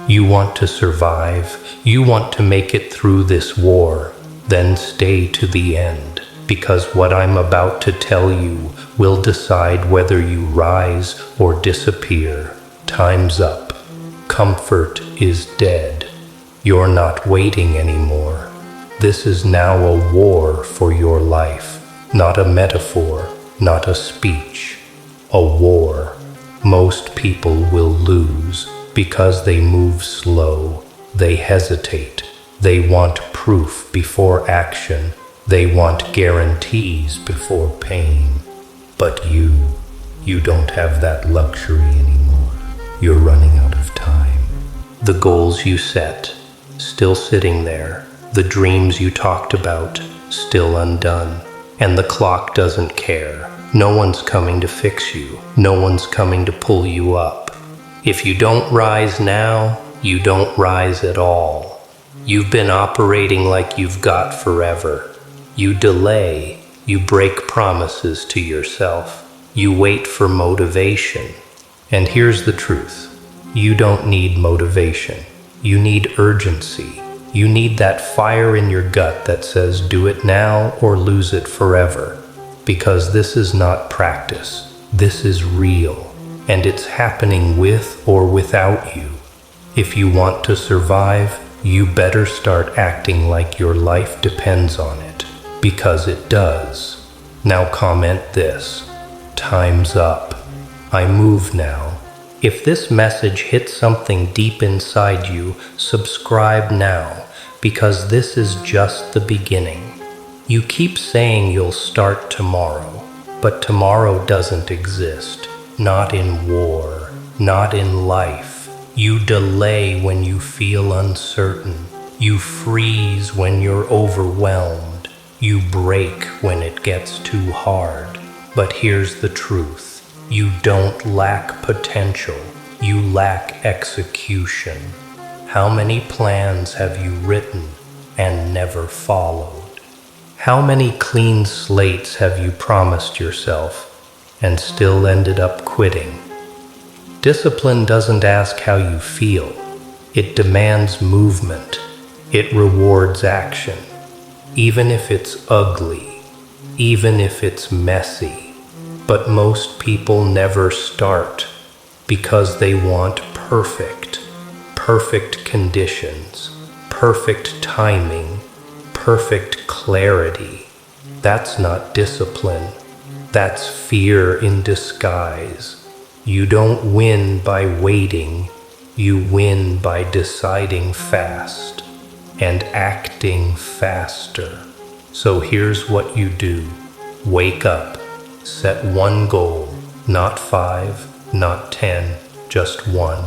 You want to survive, you want to make it through this war, then stay to the end, because what I'm about to tell you will decide whether you rise or disappear. Time's up. Comfort is dead. You're not waiting anymore. This is now a war for your life, not a metaphor, not a speech. A war. Most people will lose because they move slow, they hesitate, they want proof before action, they want guarantees before pain. But you don't have that luxury anymore. You're running out of time. The goals you set, still sitting there, the dreams you talked about, still undone, and the clock doesn't care. No one's coming to fix you. No one's coming to pull you up. If you don't rise now, you don't rise at all. You've been operating like you've got forever. You delay. You break promises to yourself. You wait for motivation. And here's the truth. You don't need motivation. You need urgency. You need that fire in your gut that says do it now or lose it forever. Because this is not practice. This is real. And it's happening with or without you. If you want to survive, you better start acting like your life depends on it. Because it does. Now comment this. Time's up. I move now. If this message hits something deep inside you, subscribe now. Because this is just the beginning. You keep saying you'll start tomorrow, but tomorrow doesn't exist. Not in war, not in life. You delay when you feel uncertain. You freeze when you're overwhelmed. You break when it gets too hard. But here's the truth. You don't lack potential. You lack execution. How many plans have you written and never followed? How many clean slates have you promised yourself and still ended up quitting? Discipline doesn't ask how you feel. It demands movement. It rewards action. Even if it's ugly, even if it's messy. But most people never start because they want perfect conditions, perfect timing, perfect clarity. That's not discipline. That's fear in disguise. You don't win by waiting. You win by deciding fast and acting faster. So here's what you do. Wake up. Set one goal. Not 5, not 10, just one.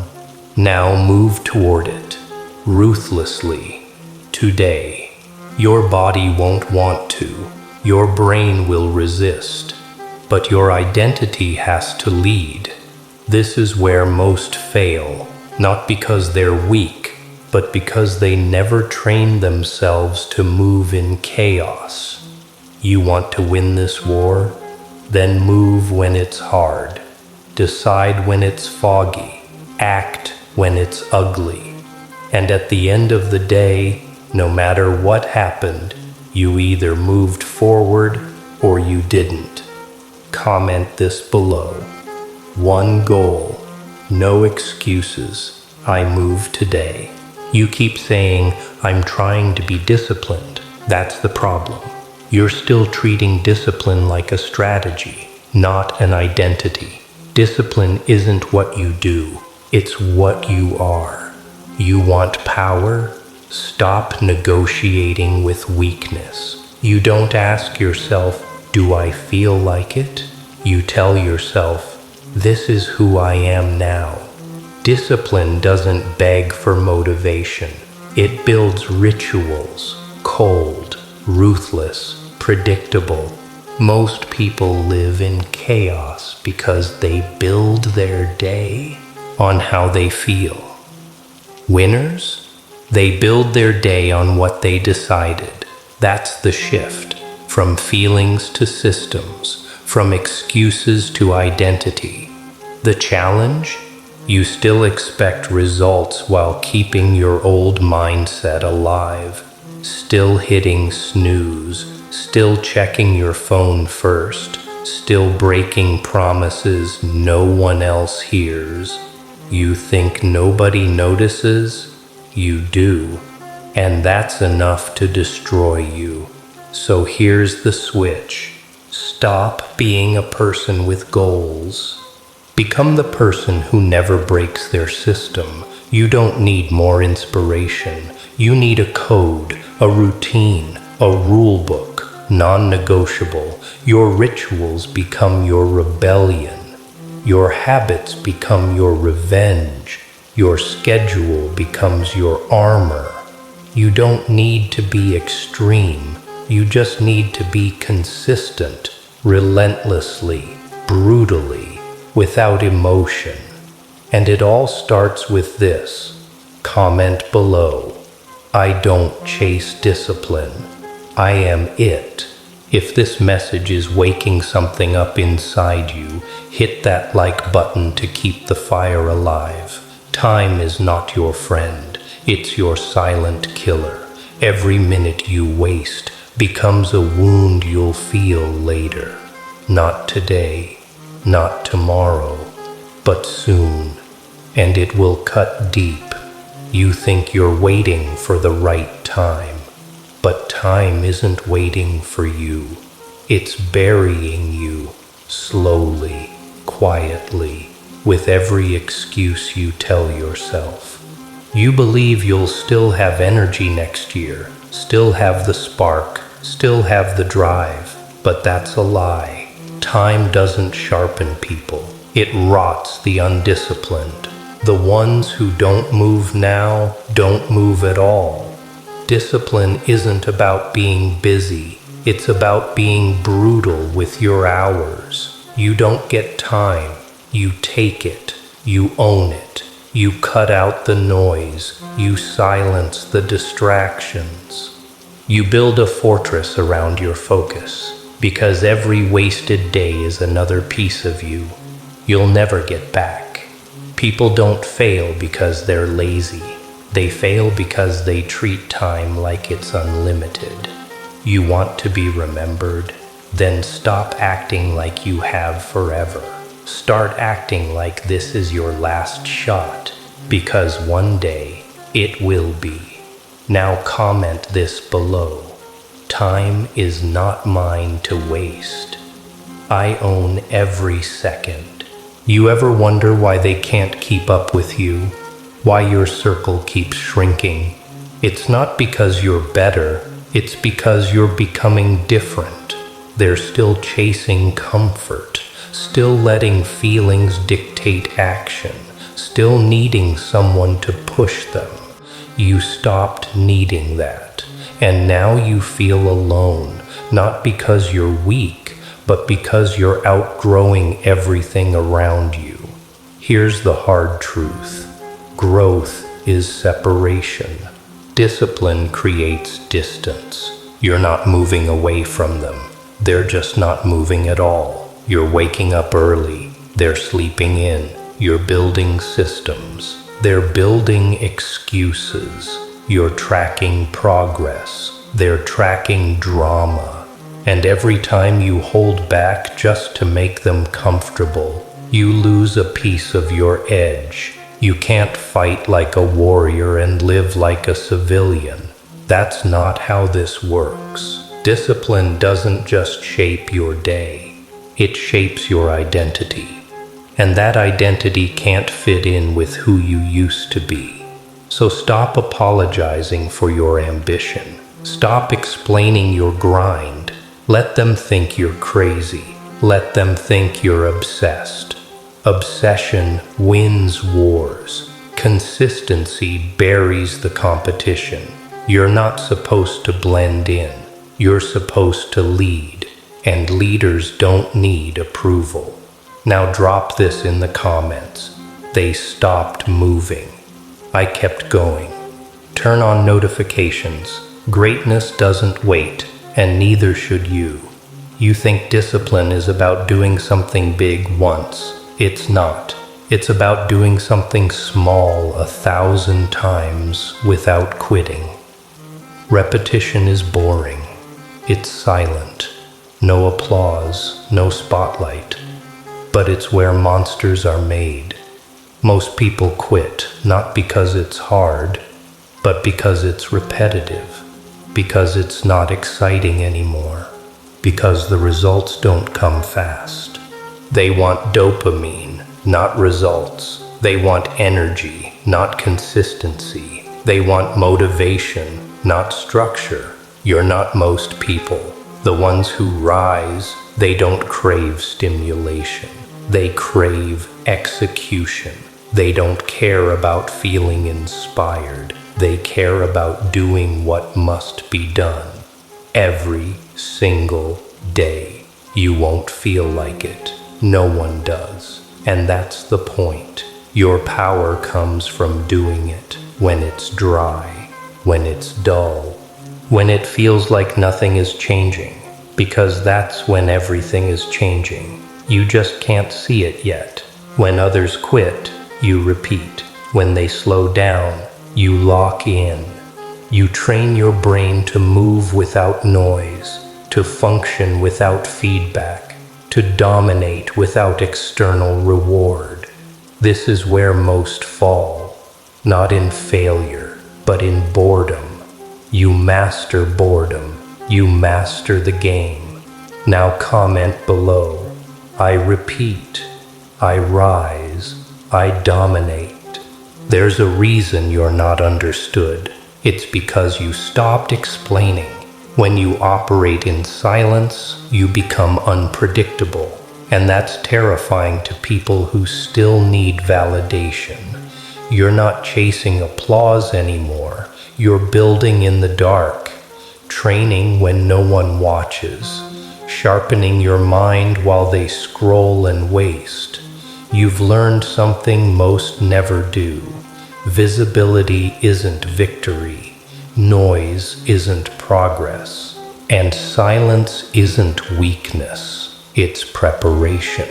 Now move toward it. Ruthlessly. Today. Your body won't want to. Your brain will resist. But your identity has to lead. This is where most fail, not because they're weak, but because they never train themselves to move in chaos. You want to win this war? Then move when it's hard. Decide when it's foggy. Act when it's ugly. And at the end of the day, no matter what happened, you either moved forward or you didn't. Comment this below. One goal. No excuses. I move today. You keep saying, I'm trying to be disciplined. That's the problem. You're still treating discipline like a strategy, not an identity. Discipline isn't what you do. It's what you are. You want power? Stop negotiating with weakness. You don't ask yourself, do I feel like it? You tell yourself, this is who I am now. Discipline doesn't beg for motivation. It builds rituals, cold, ruthless, predictable. Most people live in chaos because they build their day on how they feel. Winners? They build their day on what they decided. That's the shift. From feelings to systems, from excuses to identity. The challenge? You still expect results while keeping your old mindset alive. Still hitting snooze, still checking your phone first, still breaking promises no one else hears. You think nobody notices? You do. And that's enough to destroy you. So here's the switch. Stop being a person with goals. Become the person who never breaks their system. You don't need more inspiration. You need a code, a routine, a rule book, non-negotiable. Your rituals become your rebellion. Your habits become your revenge. Your schedule becomes your armor. You don't need to be extreme. You just need to be consistent, relentlessly, brutally, without emotion. And it all starts with this. Comment below. I don't chase discipline. I am it. If this message is waking something up inside you, hit that like button to keep the fire alive. Time is not your friend. It's your silent killer. Every minute you waste becomes a wound you'll feel later. Not today, not tomorrow, but soon. And it will cut deep. You think you're waiting for the right time, but time isn't waiting for you. It's burying you, slowly, quietly, with every excuse you tell yourself. You believe you'll still have energy next year, still have the spark, still have the drive, but that's a lie. Time doesn't sharpen people. It rots the undisciplined. The ones who don't move now don't move at all. Discipline isn't about being busy. It's about being brutal with your hours. You don't get time. You take it. You own it. You cut out the noise. You silence the distractions. You build a fortress around your focus, because every wasted day is another piece of you you'll never get back. People don't fail because they're lazy. They fail because they treat time like it's unlimited. You want to be remembered? Then stop acting like you have forever. Start acting like this is your last shot, because one day it will be. Now comment this below. Time is not mine to waste. I own every second. You ever wonder why they can't keep up with you? Why your circle keeps shrinking? It's not because you're better, it's because you're becoming different. They're still chasing comfort, still letting feelings dictate action, still needing someone to push them. You stopped needing that, and now you feel alone, not because you're weak, but because you're outgrowing everything around you. Here's the hard truth. Growth is separation. Discipline creates distance. You're not moving away from them. They're just not moving at all. You're waking up early. They're sleeping in. You're building systems. They're building excuses. You're tracking progress. They're tracking drama. And every time you hold back just to make them comfortable, you lose a piece of your edge. You can't fight like a warrior and live like a civilian. That's not how this works. Discipline doesn't just shape your day. It shapes your identity. And that identity can't fit in with who you used to be. So stop apologizing for your ambition. Stop explaining your grind. Let them think you're crazy. Let them think you're obsessed. Obsession wins wars. Consistency buries the competition. You're not supposed to blend in. You're supposed to lead. And leaders don't need approval. Now drop this in the comments. They stopped moving. I kept going. Turn on notifications. Greatness doesn't wait. And neither should you. You think discipline is about doing something big once. It's not. It's about doing something small 1,000 times without quitting. Repetition is boring. It's silent. No applause, no spotlight. But it's where monsters are made. Most people quit, not because it's hard, but because it's repetitive, because it's not exciting anymore, because the results don't come fast. They want dopamine, not results. They want energy, not consistency. They want motivation, not structure. You're not most people. The ones who rise, they don't crave stimulation. They crave execution. They don't care about feeling inspired. They care about doing what must be done. Every single day. You won't feel like it. No one does. And that's the point. Your power comes from doing it when it's dry, when it's dull, when it feels like nothing is changing, because that's when everything is changing. You just can't see it yet. When others quit, you repeat. When they slow down, you lock in. You train your brain to move without noise, to function without feedback, to dominate without external reward. This is where most fall, not in failure, but in boredom. You master boredom. You master the game. Now comment below. I repeat. I rise. I dominate. There's a reason you're not understood. It's because you stopped explaining. When you operate in silence, you become unpredictable. And that's terrifying to people who still need validation. You're not chasing applause anymore. You're building in the dark, training when no one watches, sharpening your mind while they scroll and waste. You've learned something most never do. Visibility isn't victory. Noise isn't progress. And silence isn't weakness. It's preparation.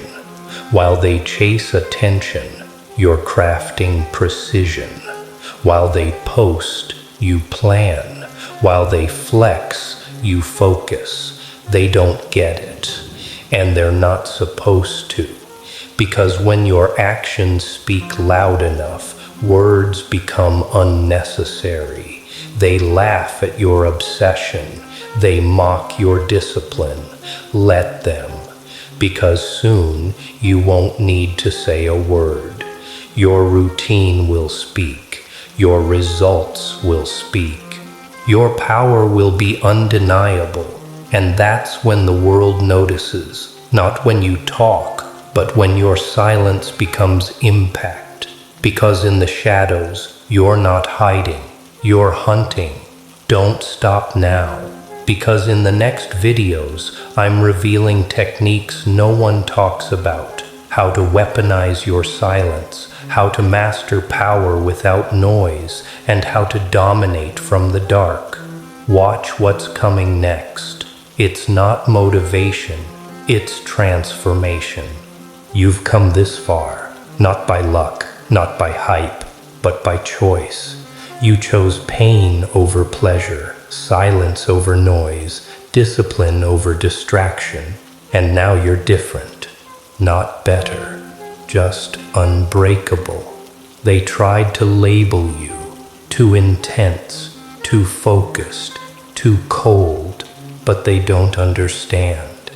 While they chase attention, you're crafting precision. While they post, you plan. While they flex, you focus. They don't get it. And they're not supposed to. Because when your actions speak loud enough, words become unnecessary. They laugh at your obsession. They mock your discipline. Let them. Because soon you won't need to say a word. Your routine will speak. Your results will speak. Your power will be undeniable. And that's when the world notices. Not when you talk, but when your silence becomes impact. Because in the shadows, you're not hiding. You're hunting. Don't stop now. Because in the next videos, I'm revealing techniques no one talks about. How to weaponize your silence, how to master power without noise, and how to dominate from the dark. Watch what's coming next. It's not motivation, it's transformation. You've come this far, not by luck, not by hype, but by choice. You chose pain over pleasure, silence over noise, discipline over distraction, and now you're different. Not better, just unbreakable. They tried to label you, too intense, too focused, too cold, but they don't understand.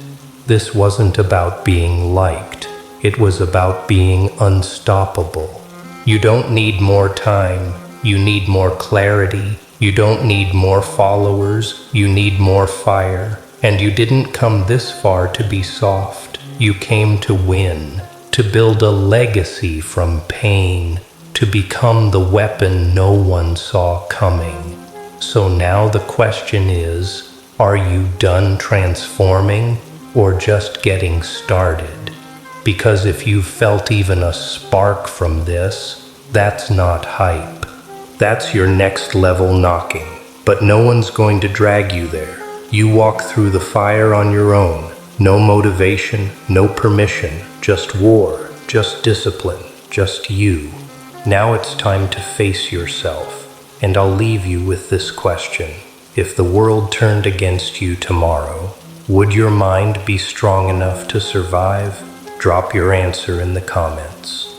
This wasn't about being liked, it was about being unstoppable. You don't need more time, you need more clarity. You don't need more followers, you need more fire. And you didn't come this far to be soft. You came to win, to build a legacy from pain, to become the weapon no one saw coming. So now the question is, are you done transforming or just getting started? Because if you've felt even a spark from this, that's not hype. That's your next level knocking. But no one's going to drag you there. You walk through the fire on your own. No motivation, no permission, just war, just discipline, just you. Now it's time to face yourself, and I'll leave you with this question. If the world turned against you tomorrow, would your mind be strong enough to survive? Drop your answer in the comments.